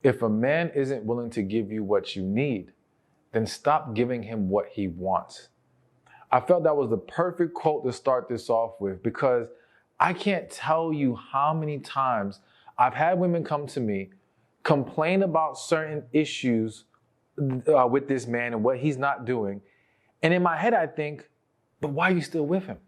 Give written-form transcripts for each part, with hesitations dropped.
If a man isn't willing to give you what you need, then stop giving him what he wants. I felt that was the perfect quote to start this off with, because I can't tell you how many times I've had women come to me, complain about certain issues with this man and what he's not doing. And in my head, I think, but why are you still with him?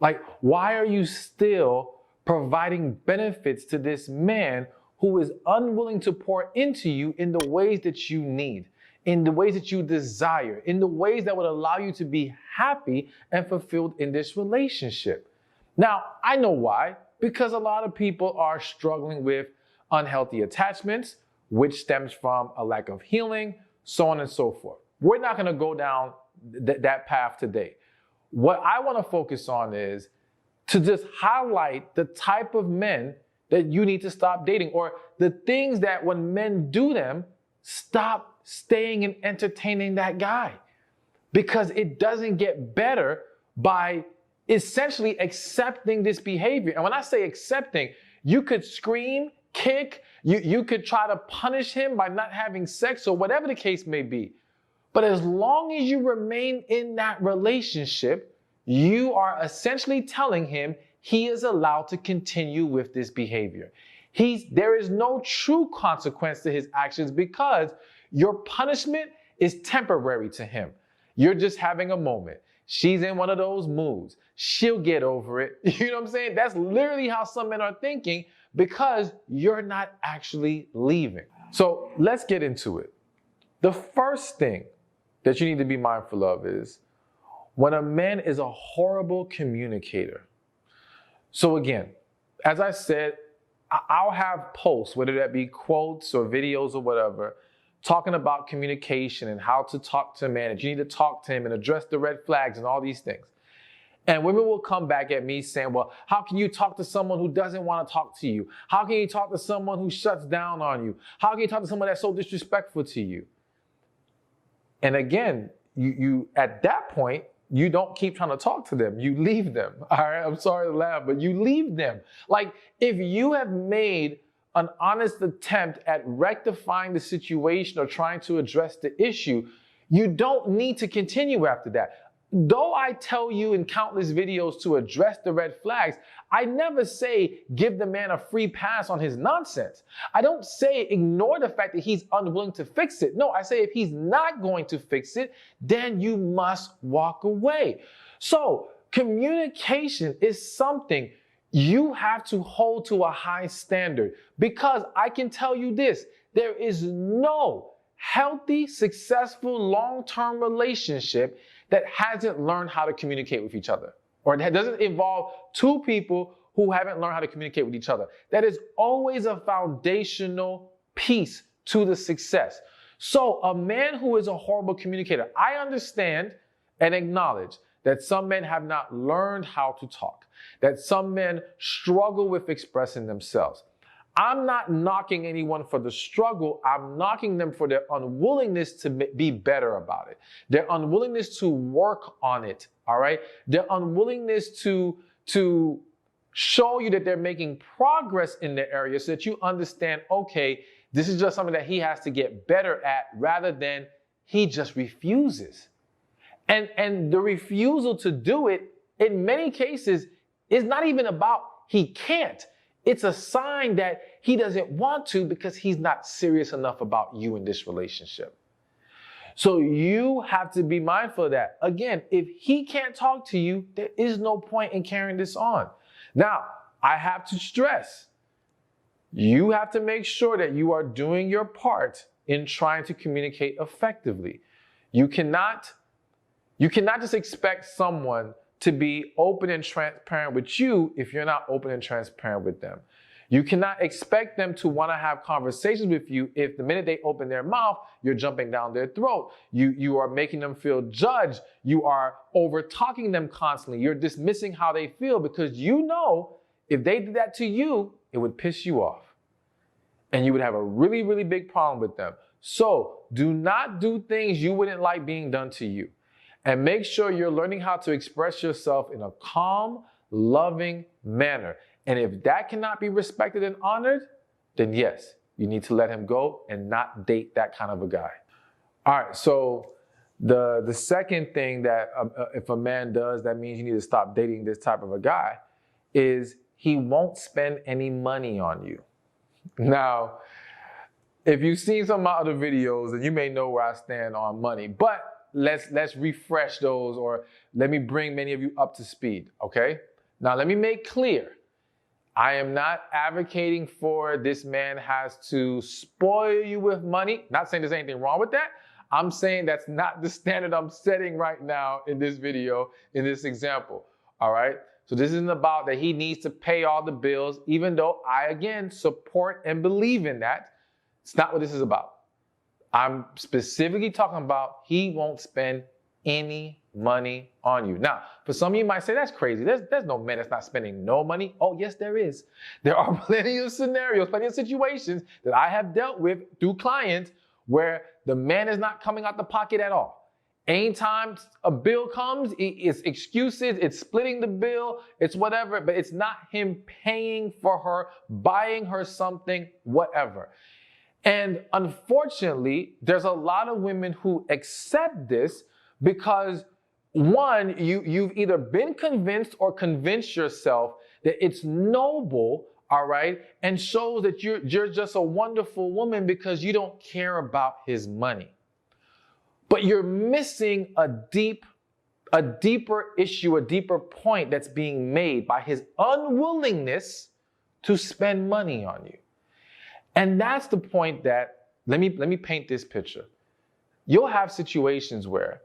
Like, why are you still providing benefits to this man who is unwilling to pour into you in the ways that you need, in the ways that you desire, in the ways that would allow you to be happy and fulfilled in this relationship? Now, I know why, because a lot of people are struggling with unhealthy attachments, which stems from a lack of healing, so on and so forth. We're not going to go down that path today. What I want to focus on is to just highlight the type of men that you need to stop dating, or the things that when men do them, stop staying and entertaining that guy, because it doesn't get better by essentially accepting this behavior. And when I say accepting, you could scream, kick, you could try to punish him by not having sex or whatever the case may be. But as long as you remain in that relationship, you are essentially telling him he is allowed to continue with this behavior. There is no true consequence to his actions, because your punishment is temporary to him. You're just having a moment. She's in one of those moods. She'll get over it. You know what I'm saying? That's literally how some men are thinking, because you're not actually leaving. So let's get into it. The first thing that you need to be mindful of is when a man is a horrible communicator. So again, as I said, I'll have posts, whether that be quotes or videos or whatever, talking about communication and how to talk to a man, and you need to talk to him and address the red flags and all these things. And women will come back at me saying, well, how can you talk to someone who doesn't want to talk to you? How can you talk to someone who shuts down on you? How can you talk to someone that's so disrespectful to you? And again, you at that point, you don't keep trying to talk to them. You leave them. All right, I'm sorry to laugh, but you leave them. Like, if you have made an honest attempt at rectifying the situation or trying to address the issue, you don't need to continue after that. Though I tell you in countless videos to address the red flags, I never say give the man a free pass on his nonsense. I don't say ignore the fact that he's unwilling to fix it. No, I say if he's not going to fix it, then you must walk away. So communication is something you have to hold to a high standard, because I can tell you this, there is no healthy, successful, long-term relationship that hasn't learned how to communicate with each other, or that doesn't involve two people who haven't learned how to communicate with each other. That is always a foundational piece to the success. So a man who is a horrible communicator, I understand and acknowledge that some men have not learned how to talk, that some men struggle with expressing themselves. I'm not knocking anyone for the struggle. I'm knocking them for their unwillingness to be better about it. Their unwillingness to work on it, all right? Their unwillingness to show you that they're making progress in the area so that you understand, okay, this is just something that he has to get better at, rather than he just refuses. And the refusal to do it, in many cases, is not even about he can't. It's a sign that he doesn't want to, because he's not serious enough about you in this relationship. So you have to be mindful of that. Again, if he can't talk to you, there is no point in carrying this on. Now, I have to stress, you have to make sure that you are doing your part in trying to communicate effectively. You cannot just expect someone to be open and transparent with you if you're not open and transparent with them. You cannot expect them to want to have conversations with you if the minute they open their mouth, you're jumping down their throat. You are making them feel judged. You are over-talking them constantly. You're dismissing how they feel, because you know if they did that to you, it would piss you off. And you would have a really, really big problem with them. So do not do things you wouldn't like being done to you. And make sure you're learning how to express yourself in a calm, loving manner. And if that cannot be respected and honored, then yes, You need to let him go and not date that kind of a guy. All right, so the second thing that if a man does, that means you need to stop dating this type of a guy, is he won't spend any money on you. Now, if you've seen some of my other videos, then you may know where I stand on money, but let's refresh those, or let me bring many of you up to speed, okay? Now, let me make clear, I am not advocating for this man has to spoil you with money. Not saying there's anything wrong with that. I'm saying that's not the standard I'm setting right now in this video, in this example, all right? So this isn't about that he needs to pay all the bills, even though I, again, support and believe in that. It's not what this is about. I'm specifically talking about he won't spend any money on you. Now, for some of you might say, that's crazy. There's no man that's not spending no money. Oh, yes, there is. There are plenty of scenarios, plenty of situations that I have dealt with through clients where the man is not coming out the pocket at all. Anytime a bill comes, it's excuses, it's splitting the bill, it's whatever, but it's not him paying for her, buying her something, whatever. And unfortunately, there's a lot of women who accept this because, one, you've either been convinced or convinced yourself that it's noble, all right, and shows that you're just a wonderful woman because you don't care about his money. But you're missing a deeper issue, a deeper point that's being made by his unwillingness to spend money on you. And that's the point that, let me paint this picture. You'll have situations where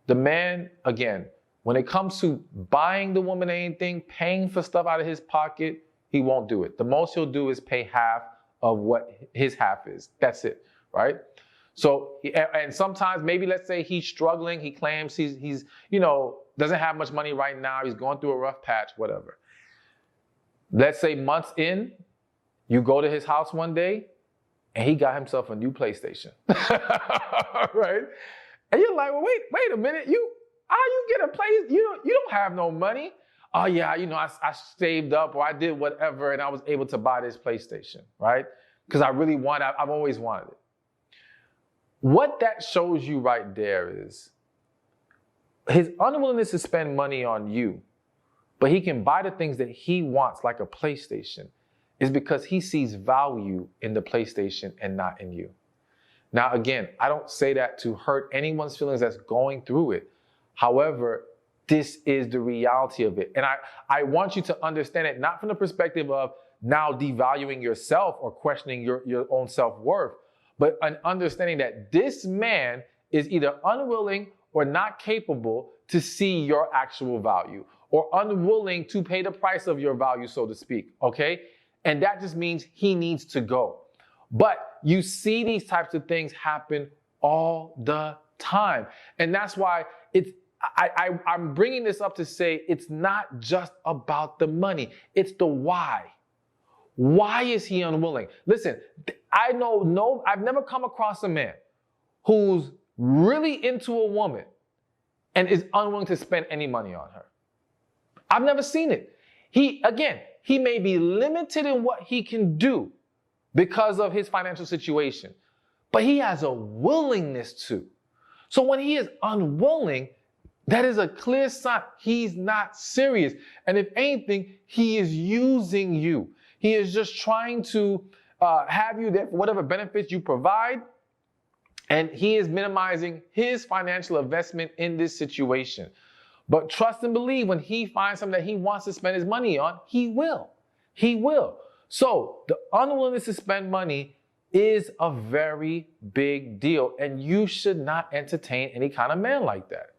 the man, again, when it comes to buying the woman anything, paying for stuff out of his pocket, he won't do it. The most he'll do is pay half of what his half is. That's it, right? So, and sometimes maybe let's say he's struggling. He claims he's doesn't have much money right now. He's going through a rough patch, whatever. Let's say months in, you go to his house one day and he got himself a new PlayStation, right? And you're like, well, wait a minute. How you get a play? You don't have no money. Oh yeah, I saved up or I did whatever and I was able to buy this PlayStation, right? Because I've always wanted it. What that shows you right there is his unwillingness to spend money on you, but he can buy the things that he wants, like a PlayStation, is because he sees value in the PlayStation and not in you. Now, again, I don't say that to hurt anyone's feelings that's going through it. However, this is the reality of it. And I want you to understand it, not from the perspective of now devaluing yourself or questioning your own self-worth, but an understanding that this man is either unwilling or not capable to see your actual value, or unwilling to pay the price of your value, so to speak, okay? And that just means he needs to go. But you see these types of things happen all the time. And that's why I'm bringing this up to say it's not just about the money. It's the why. Why is he unwilling? Listen, I've never come across a man who's really into a woman and is unwilling to spend any money on her. I've never seen it. He may be limited in what he can do because of his financial situation, but he has a willingness to. So when he is unwilling, that is a clear sign he's not serious. And if anything, he is using you. He is just trying to have you there for whatever benefits you provide. And he is minimizing his financial investment in this situation. But trust and believe, when he finds something that he wants to spend his money on, he will. He will. So the unwillingness to spend money is a very big deal. And you should not entertain any kind of man like that.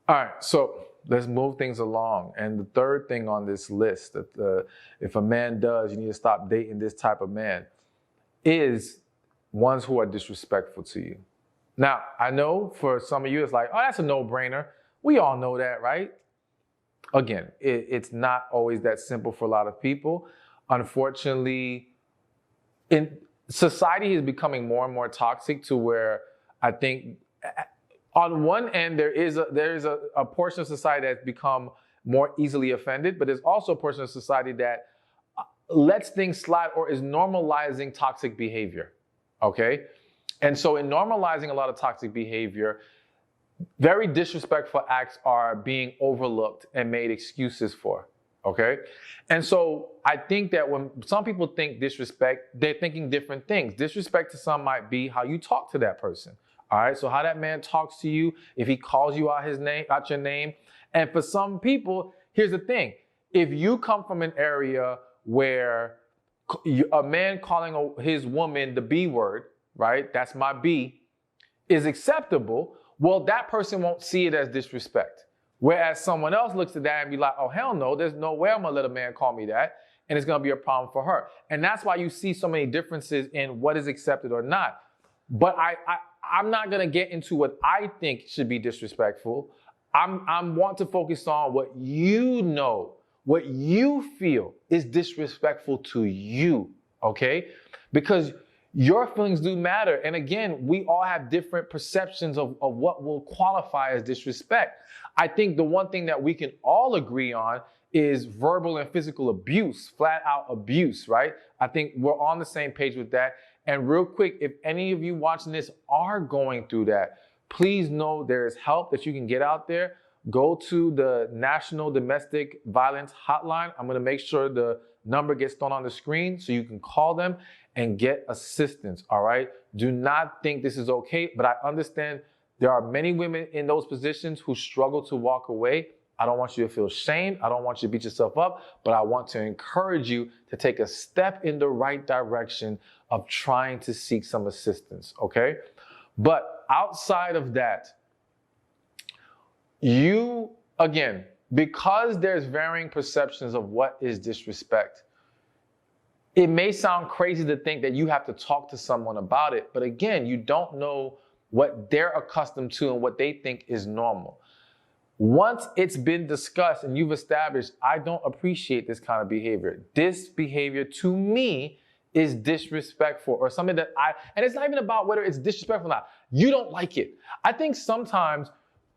All right, so let's move things along. And the third thing on this list that if a man does, you need to stop dating this type of man, is ones who are disrespectful to you. Now, I know for some of you, it's like, oh, that's a no-brainer. We all know that, right? Again, it's not always that simple for a lot of people. Unfortunately, society is becoming more and more toxic to where I think on one end, there is a portion of society that's become more easily offended, but there's also a portion of society that lets things slide or is normalizing toxic behavior, okay? And so in normalizing a lot of toxic behavior, very disrespectful acts are being overlooked and made excuses for, okay? And so I think that when some people think disrespect, they're thinking different things. Disrespect to some might be how you talk to that person, all right? So how that man talks to you, if he calls you out out your name. And for some people, here's the thing. If you come from an area where a man calling his woman the B word, right? That's my B, is acceptable. Well, that person won't see it as disrespect. Whereas someone else looks at that and be like, oh, hell no, there's no way I'm gonna let a man call me that. And it's gonna be a problem for her. And that's why you see so many differences in what is accepted or not. But I'm not gonna get into what I think should be disrespectful. I want to focus on what you know, what you feel is disrespectful to you, okay? Because your feelings do matter. And again, we all have different perceptions of what will qualify as disrespect. I think the one thing that we can all agree on is verbal and physical abuse, flat out abuse, right? I think we're on the same page with that. And real quick, if any of you watching this are going through that, please know there is help that you can get out there. Go to the National Domestic Violence Hotline. I'm gonna make sure the number gets thrown on the screen so you can call them and get assistance, all right? Do not think this is okay, but I understand there are many women in those positions who struggle to walk away. I don't want you to feel shamed. I don't want you to beat yourself up, but I want to encourage you to take a step in the right direction of trying to seek some assistance, okay? But outside of that, you, again, because there's varying perceptions of what is disrespect, it may sound crazy to think that you have to talk to someone about it, but again, you don't know what they're accustomed to and what they think is normal. Once it's been discussed and you've established, I don't appreciate this kind of behavior. This behavior to me is disrespectful or something that and it's not even about whether it's disrespectful or not. You don't like it. I think sometimes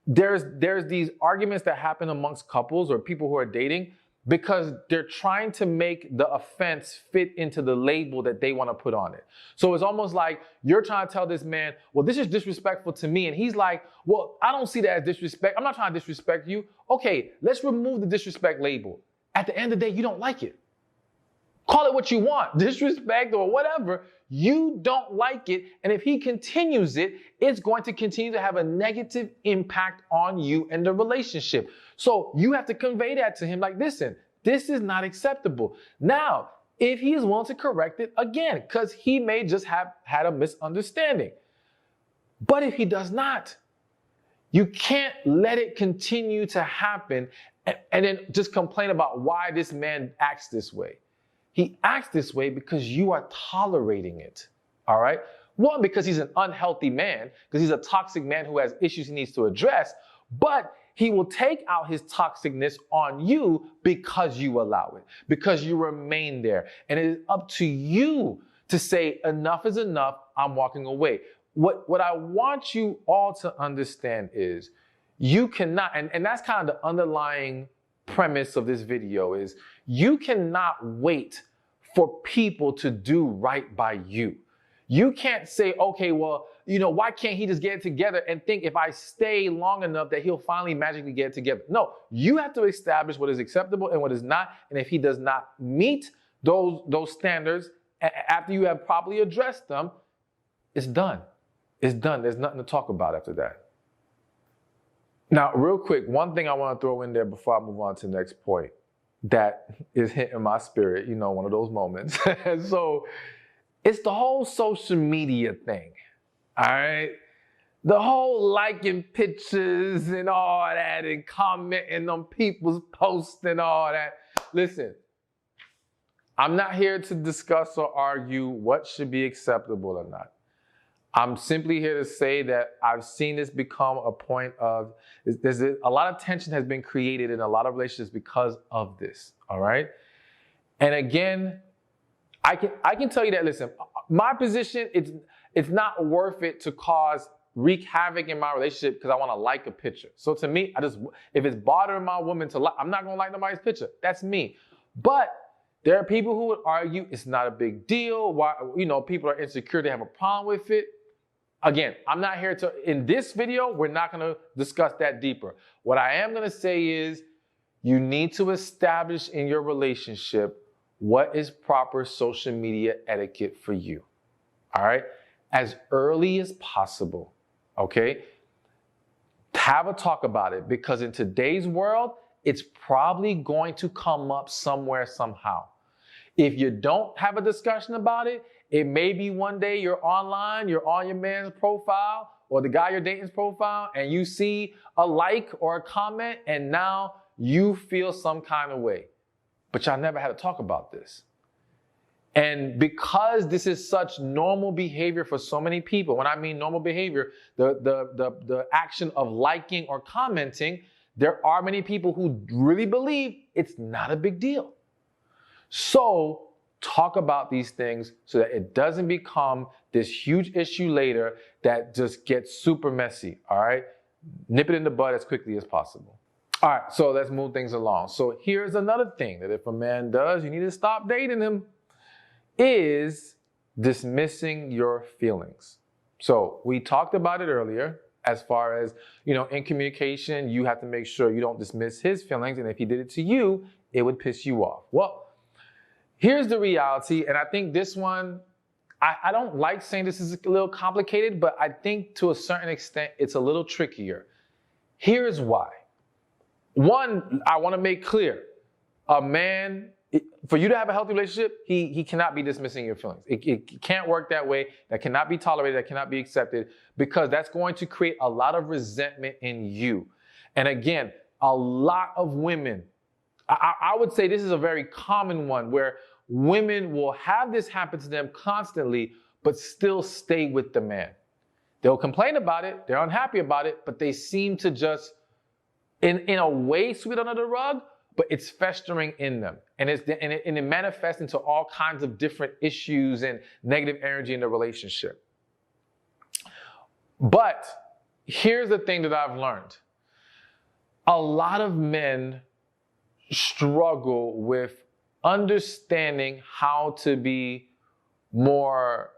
there's these arguments that happen amongst couples or people who are dating because they're trying to make the offense fit into the label that they want to put on it. So it's almost like you're trying to tell this man, well, this is disrespectful to me. And he's like, well, I don't see that as disrespect. I'm not trying to disrespect you. Okay, let's remove the disrespect label. At the end of the day, you don't like it. Call it what you want, disrespect or whatever. You don't like it. And if he continues it, it's going to continue to have a negative impact on you and the relationship. So you have to convey that to him like, listen, this is not acceptable. Now, if he is willing to correct it again, because he may just have had a misunderstanding. But if he does not, you can't let it continue to happen and then just complain about why this man acts this way. He acts this way because you are tolerating it, all right? One, because he's an unhealthy man, because he's a toxic man who has issues he needs to address, but he will take out his toxicness on you because you allow it, because you remain there. And it is up to you to say, enough is enough, I'm walking away. What I want you all to understand is you cannot, and that's kind of the underlying premise of this video is you cannot wait for people to do right by you. You can't say, okay, well, why can't he just get it together and think if I stay long enough that he'll finally magically get it together? No, you have to establish what is acceptable and what is not. And if he does not meet those standards after you have properly addressed them, it's done. It's done. There's nothing to talk about after that. Now, real quick, one thing I want to throw in there before I move on to the next point that is hitting my spirit, one of those moments. And so it's the whole social media thing, all right? The whole liking pictures and all that and commenting on people's posts and all that. Listen, I'm not here to discuss or argue what should be acceptable or not. I'm simply here to say that I've seen this become a point of, a lot of tension has been created in a lot of relationships because of this, all right? And again, I can tell you that, listen, my position, it's not worth it to wreak havoc in my relationship because I want to like a picture. So to me, if it's bothering my woman to like, I'm not going to like nobody's picture. That's me. But There are people who would argue it's not a big deal. Why, people are insecure, they have a problem with it. Again, I'm not here to, in this video, we're not gonna discuss that deeper. What I am gonna say is, you need to establish in your relationship what is proper social media etiquette for you, all right? As early as possible, okay? Have a talk about it, because in today's world, it's probably going to come up somewhere, somehow. If you don't have a discussion about it, it may be one day you're online, you're on your man's profile or the guy you're dating's profile, and you see a like or a comment, and now you feel some kind of way. But y'all never had to talk about this. And because this is such normal behavior for so many people, when I mean normal behavior, the action of liking or commenting, there are many people who really believe it's not a big deal. So talk about these things so that it doesn't become this huge issue later that just gets super messy, all right? Nip it in the bud as quickly as possible. All right, so let's move things along. So here's another thing that if a man does, you need to stop dating him, is dismissing your feelings. So we talked about it earlier as far as, in communication, you have to make sure you don't dismiss his feelings. And if he did it to you, it would piss you off. Well, here's the reality. And I think this one, I don't like saying this is a little complicated, but I think to a certain extent, it's a little trickier. Here's why. One, I want to make clear, a man, for you to have a healthy relationship, he cannot be dismissing your feelings. It can't work that way. That cannot be tolerated. That cannot be accepted, because that's going to create a lot of resentment in you. And again, a lot of women, I would say this is a very common one, where women will have this happen to them constantly, but still stay with the man. They'll complain about it. They're unhappy about it, but they seem to just, in a way, sweep it under the rug, but it's festering in them. And it manifests into all kinds of different issues and negative energy in the relationship. But here's the thing that I've learned. A lot of men struggle with understanding how to be more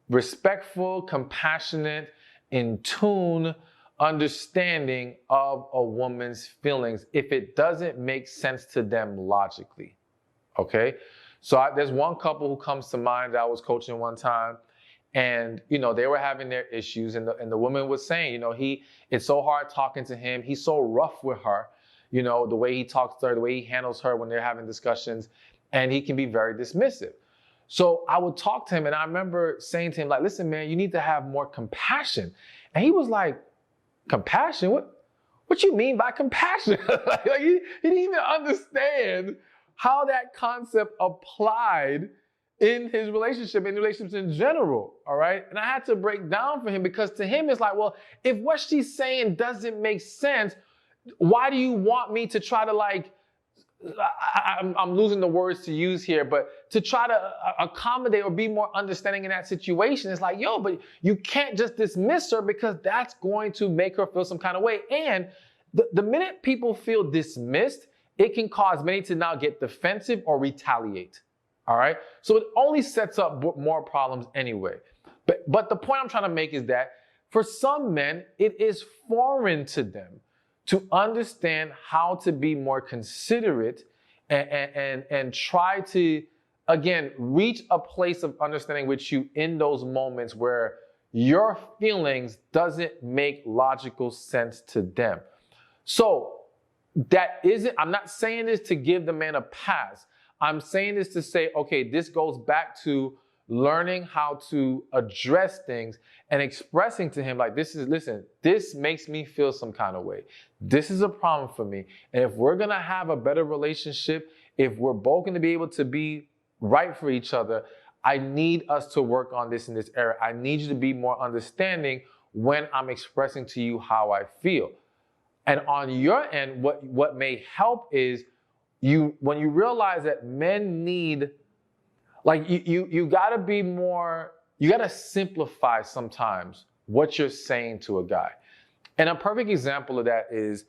respectful, compassionate, in tune, understanding of a woman's feelings if it doesn't make sense to them logically, okay? So there's one couple who comes to mind that I was coaching one time, and they were having their issues, and the woman was saying, it's so hard talking to him. He's so rough with her, the way he talks to her, the way he handles her when they're having discussions, and he can be very dismissive. So I would talk to him, and I remember saying to him, like, listen, man, you need to have more compassion. And he was like, compassion? What you mean by compassion? He didn't even understand how that concept applied in his relationship, in relationships in general, all right? And I had to break down for him, because to him it's like, well, if what she's saying doesn't make sense, why do you want me to try to I'm losing the words to use here, but to try to accommodate or be more understanding in that situation? It's like, but you can't just dismiss her, because that's going to make her feel some kind of way. And the minute people feel dismissed, it can cause many to now get defensive or retaliate. All right. So it only sets up more problems anyway. But the point I'm trying to make is that for some men, it is foreign to them to understand how to be more considerate and try to, again, reach a place of understanding with you in those moments where your feelings doesn't make logical sense to them. So I'm not saying this to give the man a pass. I'm saying this to say, okay, this goes back to learning how to address things and expressing to him, like, listen, this makes me feel some kind of way. This is a problem for me. And if we're going to have a better relationship, if we're both going to be able to be right for each other, I need us to work on this in this area. I need you to be more understanding when I'm expressing to you how I feel. And on your end, what may help is when you realize that men need, you gotta be more, you gotta simplify sometimes what you're saying to a guy. And a perfect example of that is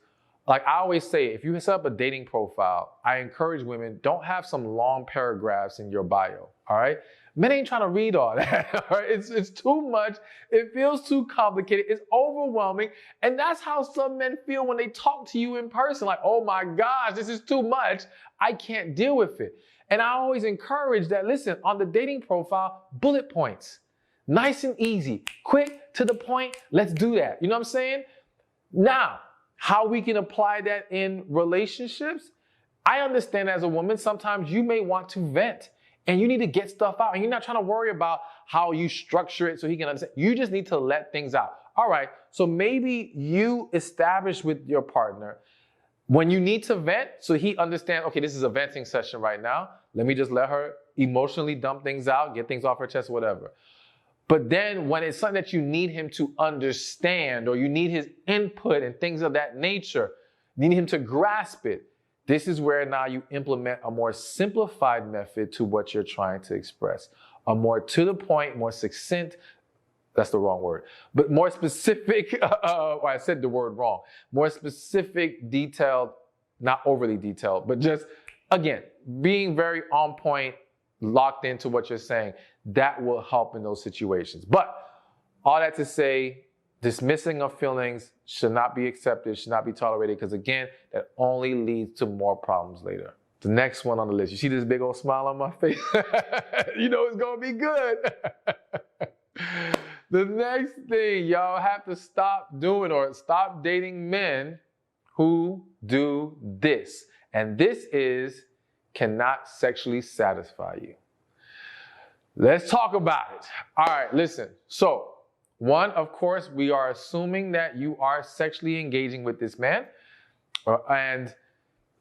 Like I always say, if you set up a dating profile, I encourage women, don't have some long paragraphs in your bio, all right? Men ain't trying to read all that, all right? It's too much. It feels too complicated. It's overwhelming. And that's how some men feel when they talk to you in person. Like, oh my gosh, this is too much. I can't deal with it. And I always encourage that, listen, on the dating profile, bullet points. Nice and easy, quick, to the point. Let's do that. You know what I'm saying? Now, how we can apply that in relationships? I understand as a woman, sometimes you may want to vent and you need to get stuff out. And you're not trying to worry about how you structure it so he can understand. You just need to let things out. All right, so maybe you establish with your partner when you need to vent so he understands, okay, this is a venting session right now. Let me just let her emotionally dump things out, get things off her chest, whatever. But then when it's something that you need him to understand or you need his input and things of that nature, you need him to grasp it, this is where now you implement a more simplified method to what you're trying to express. A more to the point, more succinct, that's the wrong word, but more specific, I said the word wrong, more specific, detailed, not overly detailed, but just, again, being very on point, locked into what you're saying, that will help in those situations. But all that to say, dismissing of feelings should not be accepted, should not be tolerated, because again, that only leads to more problems later. The next one on the list, you see this big old smile on my face? You know it's gonna be good. The next thing y'all have to stop doing or stop dating men who do this. And this is cannot sexually satisfy you. Let's talk about it. All right, listen. So, one, of course, we are assuming that you are sexually engaging with this man. And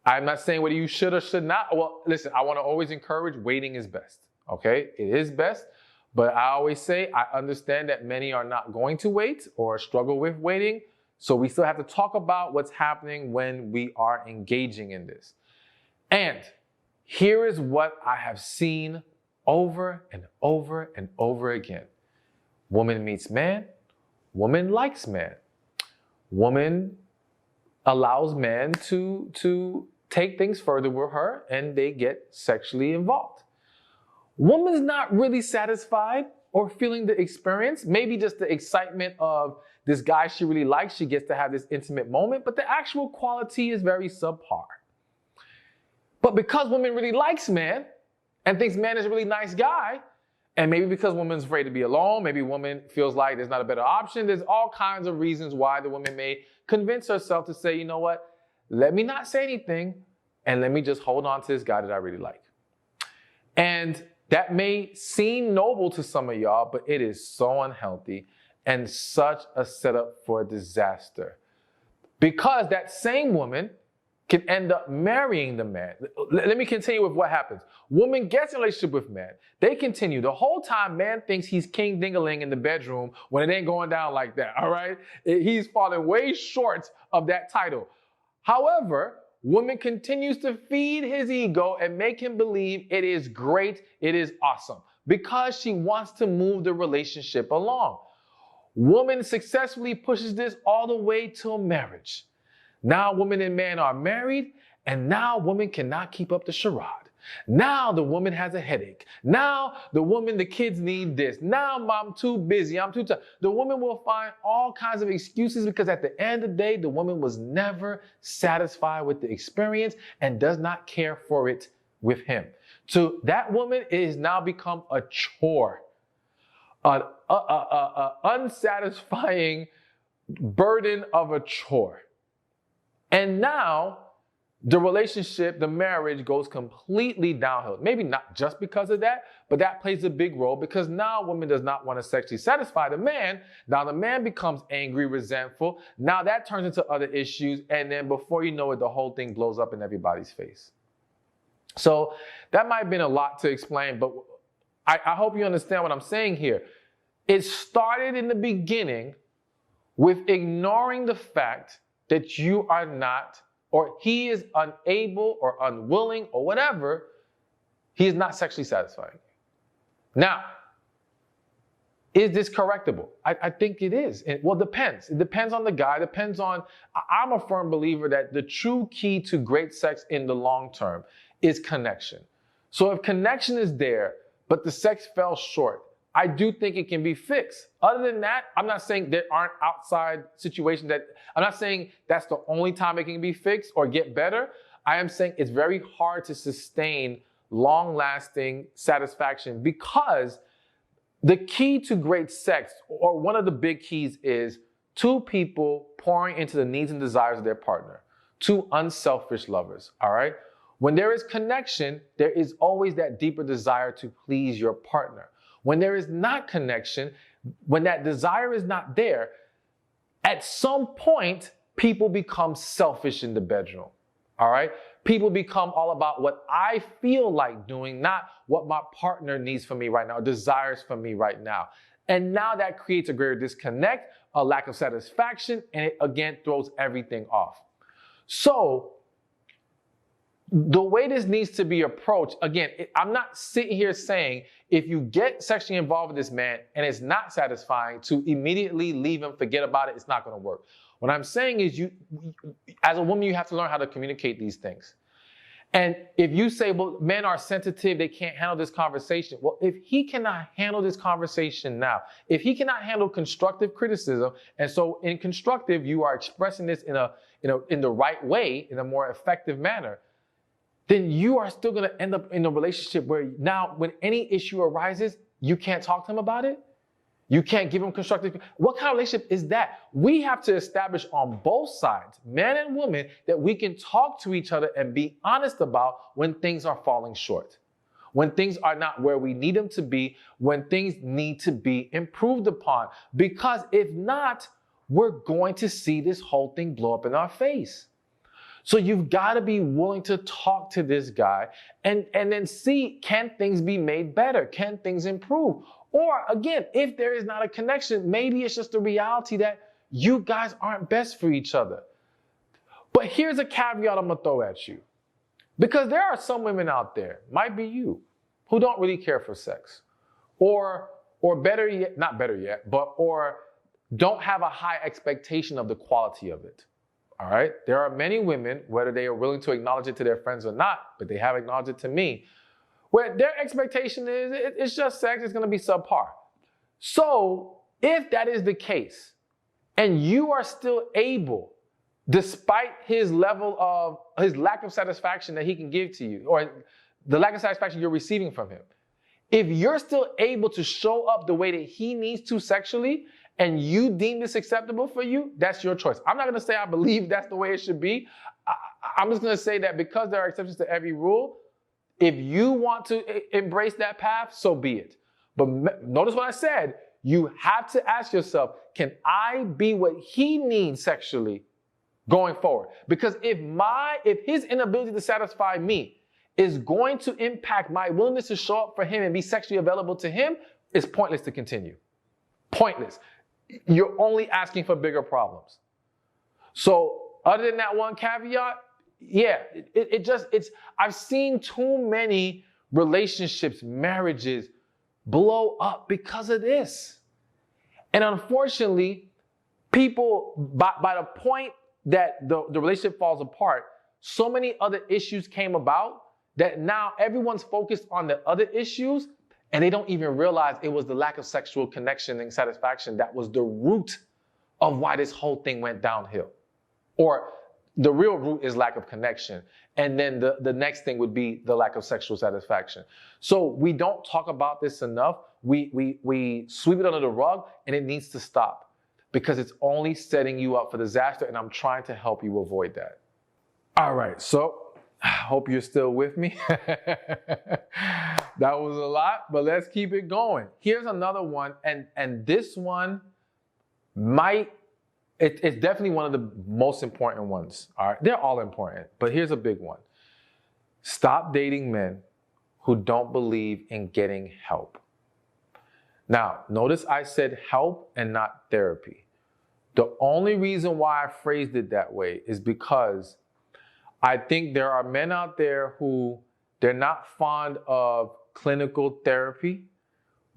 I'm not saying whether you should or should not. Well, listen, I want to always encourage waiting is best. Okay? It is best. But I always say I understand that many are not going to wait or struggle with waiting. So we still have to talk about what's happening when we are engaging in this. And here is what I have seen over and over and over again. Woman meets man, woman likes man. Woman allows man to take things further with her and they get sexually involved. Woman's not really satisfied or feeling the experience, maybe just the excitement of this guy she really likes, she gets to have this intimate moment, but the actual quality is very subpar. But because woman really likes man and thinks man is a really nice guy, and maybe because woman's afraid to be alone, maybe woman feels like there's not a better option, there's all kinds of reasons why the woman may convince herself to say, you know what, let me not say anything and let me just hold on to this guy that I really like. And that may seem noble to some of y'all, but it is so unhealthy and such a setup for disaster. Because that same woman can end up marrying the man. Let me continue with what happens. Woman gets in a relationship with man. They continue. The whole time, man thinks he's king ding-a-ling in the bedroom when it ain't going down like that, all right? He's falling way short of that title. However, woman continues to feed his ego and make him believe it is great, it is awesome, because she wants to move the relationship along. Woman successfully pushes this all the way till marriage. Now woman and man are married, and now woman cannot keep up the charade. Now the woman has a headache. Now the kids need this. Now I'm too busy, I'm too tired. The woman will find all kinds of excuses because at the end of the day, the woman was never satisfied with the experience and does not care for it with him. So that woman is now become a chore, an unsatisfying burden of a chore. And now the relationship, the marriage goes completely downhill. Maybe not just because of that, but that plays a big role because now woman does not want to sexually satisfy the man. Now the man becomes angry, resentful. Now that turns into other issues. And then before you know it, the whole thing blows up in everybody's face. So that might have been a lot to explain, but I hope you understand what I'm saying here. It started in the beginning with ignoring the fact that you are not, or he is unable or unwilling or whatever, he is not sexually satisfying. Now, Is this correctable? I think it is. Well, it depends. It depends on the guy. Depends on, I'm a firm believer that the true key to great sex in the long term is connection. So if connection is there, but the sex fell short, I do think it can be fixed. Other than that, I'm not saying there aren't outside situations I'm not saying that's the only time it can be fixed or get better. I am saying it's very hard to sustain long-lasting satisfaction because the key to great sex, or one of the big keys, is two people pouring into the needs and desires of their partner. Two unselfish lovers, all right? When there is connection, there is always that deeper desire to please your partner. When there is not connection, when that desire is not there, at some point, people become selfish in the bedroom, all right? People become all about what I feel like doing, not what my partner needs from me right now, desires from me right now. And now that creates a greater disconnect, a lack of satisfaction, and it again throws everything off. So the way this needs to be approached, again, I'm not sitting here saying if you get sexually involved with this man and it's not satisfying, to immediately leave him, forget about it, it's not going to work. What I'm saying is as a woman, you have to learn how to communicate these things. And if you say, well, men are sensitive, they can't handle this conversation. Well, if he cannot handle this conversation now, if he cannot handle constructive criticism, and so in constructive, you are expressing this in the right way, in a more effective manner, then you are still going to end up in a relationship where now when any issue arises, you can't talk to him about it. You can't give him constructive. What kind of relationship is that? We have to establish on both sides, man and woman, that we can talk to each other and be honest about when things are falling short, when things are not where we need them to be, when things need to be improved upon. Because if not, we're going to see this whole thing blow up in our face. So you've got to be willing to talk to this guy and then see, can things be made better? Can things improve? Or again, if there is not a connection, maybe it's just the reality that you guys aren't best for each other. But here's a caveat I'm gonna throw at you. Because there are some women out there, might be you, who don't really care for sex. Or better yet, not better yet, or don't have a high expectation of the quality of it. All right? There are many women, whether they are willing to acknowledge it to their friends or not, but they have acknowledged it to me, where their expectation is it's just sex, it's going to be subpar. So if that is the case, and you are still able, despite his lack of satisfaction that he can give to you, or the lack of satisfaction you're receiving from him, if you're still able to show up the way that he needs to sexually, and you deem this acceptable for you, that's your choice. I'm not going to say I believe that's the way it should be. I'm just going to say that because there are exceptions to every rule, if you want to embrace that path, so be it. But notice what I said. You have to ask yourself, can I be what he needs sexually going forward? Because if his inability to satisfy me is going to impact my willingness to show up for him and be sexually available to him, it's pointless to continue. Pointless. You're only asking for bigger problems. So other than that one caveat, yeah, I've seen too many relationships, marriages blow up because of this. And unfortunately, people, by the point that the relationship falls apart, so many other issues came about that now everyone's focused on the other issues and they don't even realize it was the lack of sexual connection and satisfaction that was the root of why this whole thing went downhill. Or the real root is lack of connection. And then the next thing would be the lack of sexual satisfaction. So we don't talk about this enough. We sweep it under the rug, and it needs to stop because it's only setting you up for disaster, and I'm trying to help you avoid that. All right, so I hope you're still with me. That was a lot, but let's keep it going. Here's another one, and this one it's definitely one of the most important ones. All right, they're all important, but here's a big one. Stop dating men who don't believe in getting help. Now, notice I said help and not therapy. The only reason why I phrased it that way is because I think there are men out there who they're not fond of clinical therapy,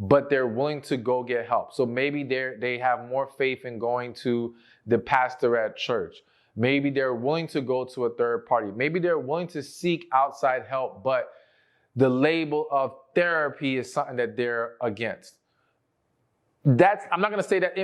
but they're willing to go get help. So maybe they have more faith in going to the pastor at church. Maybe they're willing to go to a third party. Maybe they're willing to seek outside help, but the label of therapy is something that they're against. I'm not going to say that.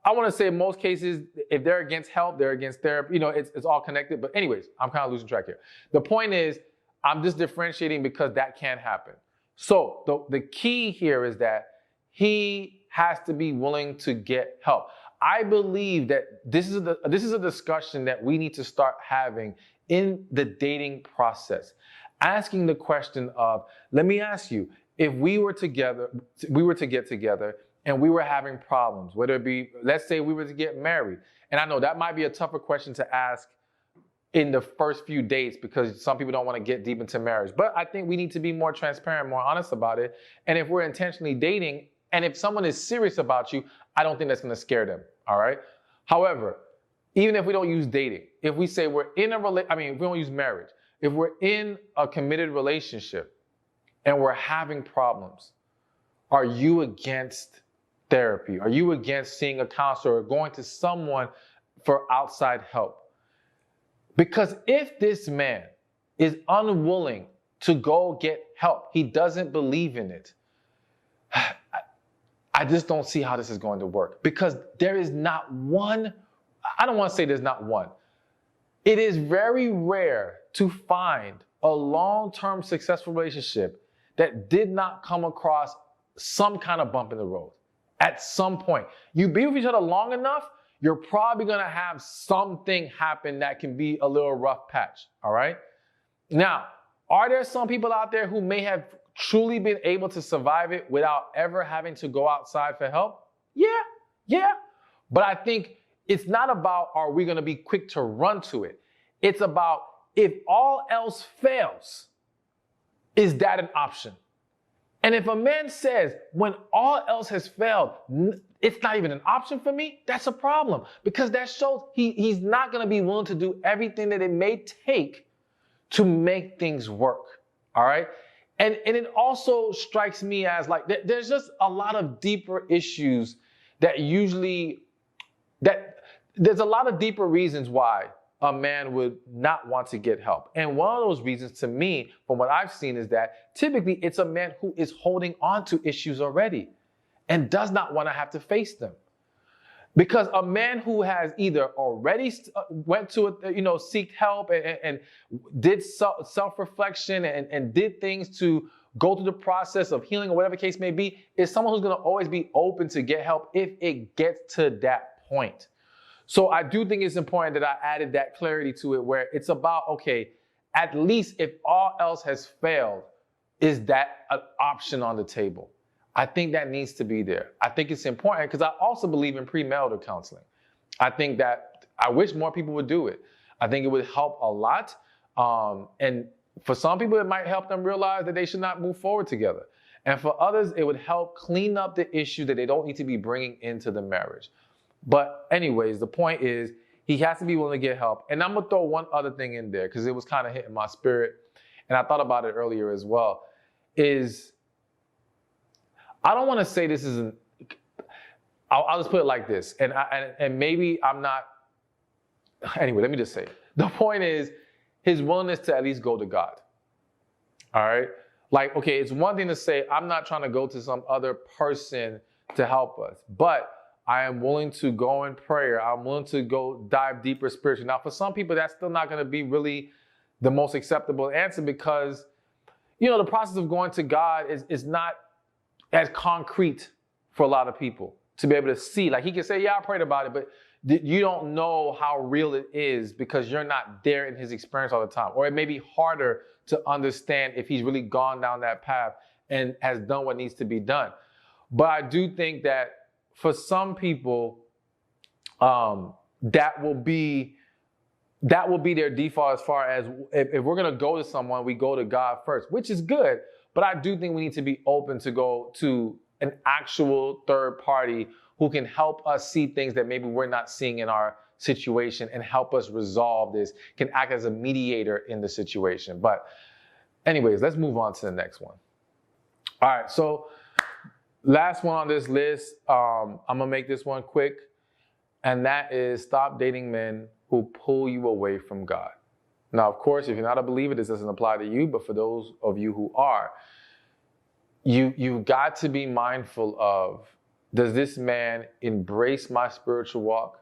I want to say in most cases, if they're against help, they're against therapy. It's all connected. But anyways, I'm kind of losing track here. The point is, I'm just differentiating because that can happen. So the key here is that he has to be willing to get help. I believe that this is a discussion that we need to start having in the dating process. Asking the question of, let me ask you, if we were to get together and we were having problems, whether it be, let's say we were to get married. And I know that might be a tougher question to ask in the first few dates because some people don't want to get deep into marriage. But I think we need to be more transparent, more honest about it. And if we're intentionally dating, and if someone is serious about you, I don't think that's going to scare them, all right? However, even if we don't use dating, if we say we're in if we don't use marriage, if we're in a committed relationship and we're having problems, are you against therapy? Are you against seeing a counselor or going to someone for outside help? Because if this man is unwilling to go get help, he doesn't believe in it, I just don't see how this is going to work. Because there is not one, I don't want to say there's not one. It is very rare to find a long-term successful relationship that did not come across some kind of bump in the road. At some point, you be with each other long enough, you're probably going to have something happen that can be a little rough patch, all right? Now, are there some people out there who may have truly been able to survive it without ever having to go outside for help? Yeah. But I think it's not about, are we going to be quick to run to it? It's about, if all else fails, is that an option? And if a man says, when all else has failed, it's not even an option for me, that's a problem. Because that shows he's not going to be willing to do everything that it may take to make things work. All right? And it also strikes me as like, there's just a lot of deeper issues that there's a lot of deeper reasons why a man would not want to get help. And one of those reasons to me, from what I've seen, is that typically it's a man who is holding on to issues already and does not want to have to face them. Because a man who has either already went to, seeked help and did self-reflection and did things to go through the process of healing or whatever the case may be, is someone who's going to always be open to get help if it gets to that point. So I do think it's important that I added that clarity to it, where it's about, okay, at least if all else has failed, is that an option on the table? I think that needs to be there. I think it's important because I also believe in premarital counseling. I think that I wish more people would do it. I think it would help a lot. And for some people, it might help them realize that they should not move forward together. And for others, it would help clean up the issue that they don't need to be bringing into the marriage. But anyways, the point is he has to be willing to get help. And I'm going to throw one other thing in there because it was kind of hitting my spirit. And I thought about it earlier as well, is I don't want to say this isn't, I'll just put it like this. And maybe I'm not, anyway, let me just say it. The point is his willingness to at least go to God. All right? Like, okay, it's one thing to say, I'm not trying to go to some other person to help us, but I am willing to go in prayer. I'm willing to go dive deeper spiritually. Now, for some people, that's still not going to be really the most acceptable answer because, the process of going to God is not as concrete for a lot of people to be able to see. Like he can say, yeah, I prayed about it, but you don't know how real it is because you're not there in his experience all the time. Or it may be harder to understand if he's really gone down that path and has done what needs to be done. But I do think that for some people, that will be their default as far as if we're going to go to someone, we go to God first, which is good. But I do think we need to be open to go to an actual third party who can help us see things that maybe we're not seeing in our situation and help us resolve this, can act as a mediator in the situation. But anyways, let's move on to the next one. All right, so Last one on this list, I'm gonna make this one quick, and that is stop dating men who pull you away from God. Now, of course, if you're not a believer, this doesn't apply to you, but for those of you who are, you've got to be mindful of, does this man embrace my spiritual walk?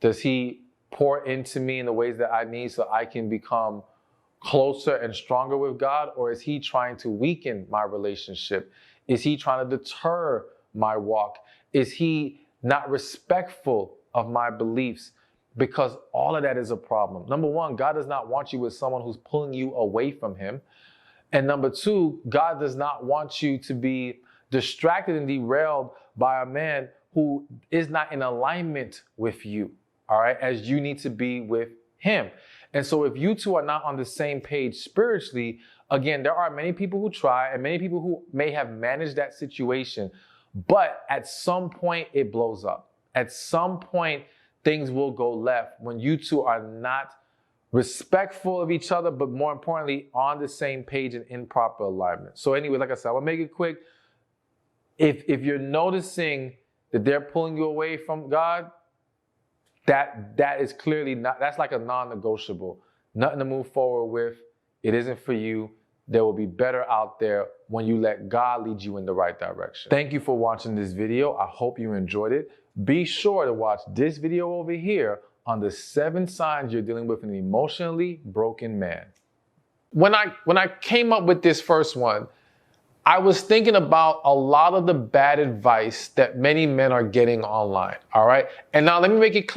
Does he pour into me in the ways that I need so I can become closer and stronger with God? Or is he trying to weaken my relationship? Is he trying to deter my walk? Is he not respectful of my beliefs? Because all of that is a problem. Number one, God does not want you with someone who's pulling you away from him. And number two, God does not want you to be distracted and derailed by a man who is not in alignment with you, all right, as you need to be with him. And so if you two are not on the same page spiritually, again, there are many people who try and many people who may have managed that situation, but at some point it blows up. At some point, things will go left when you two are not respectful of each other, but more importantly, on the same page and in proper alignment. So anyway, like I said, I'll make it quick. If you're noticing that they're pulling you away from God, that is clearly not, that's like a non-negotiable. Nothing to move forward with. It isn't for you. There will be better out there when you let God lead you in the right direction. Thank you for watching this video. I hope you enjoyed it. Be sure to watch this video over here on the 7 signs you're dealing with an emotionally broken man. When I came up with this first one, I was thinking about a lot of the bad advice that many men are getting online, all right? And now let me make it clear.